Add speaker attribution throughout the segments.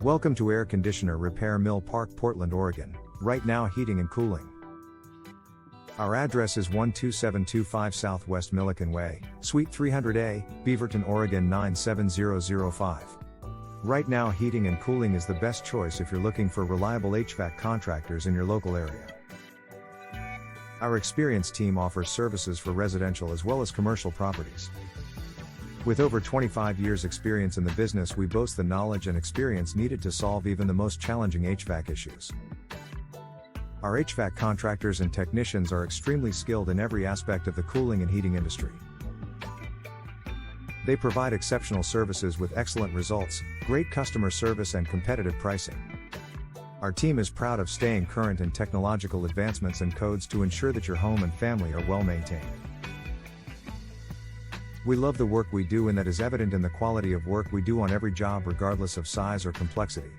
Speaker 1: Welcome to Air Conditioner Repair Mill Park, Portland, Oregon, right now heating and cooling. Our address is 12725 Southwest Millikan Way, Suite 300A, Beaverton, Oregon 97005. Right now heating and cooling is the best choice if you're looking for reliable HVAC contractors in your local area. Our experienced team offers services for residential as well as commercial properties. With over 25 years experience in the business, we boast the knowledge and experience needed to solve even the most challenging HVAC issues. Our HVAC contractors and technicians are extremely skilled in every aspect of the cooling and heating industry. They provide exceptional services with excellent results, great customer service and competitive pricing. Our team is proud of staying current in technological advancements and codes to ensure that your home and family are well maintained. We love the work we do, and that is evident in the quality of work we do on every job regardless of size or complexity.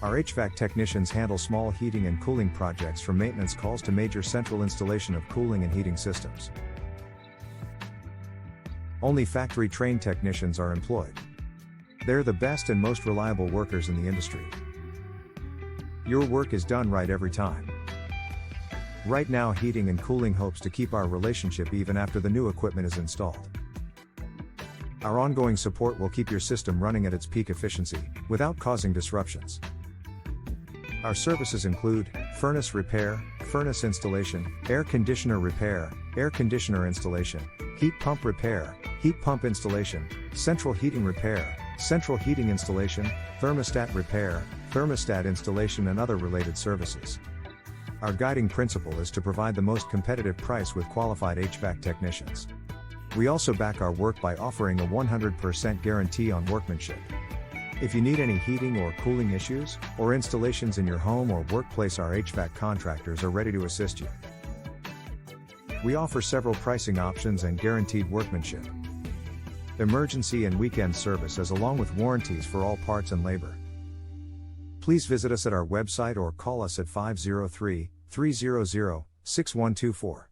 Speaker 1: Our HVAC technicians handle small heating and cooling projects from maintenance calls to major central installation of cooling and heating systems. Only factory-trained technicians are employed. They're the best and most reliable workers in the industry. Your work is done right every time. Right now Heating and Cooling hopes to keep our relationship even after the new equipment is installed. Our ongoing support will keep your system running at its peak efficiency, without causing disruptions. Our services include furnace repair, furnace installation, air conditioner repair, air conditioner installation, heat pump repair, heat pump installation, central heating repair, central heating installation, thermostat repair, thermostat installation and other related services. Our guiding principle is to provide the most competitive price with qualified HVAC technicians. We also back our work by offering a 100% guarantee on workmanship. If you need any heating or cooling issues, or installations in your home or workplace, our HVAC contractors are ready to assist you. We offer several pricing options and guaranteed workmanship, emergency and weekend services along with warranties for all parts and labor. Please visit us at our website or call us at 503-300-6124.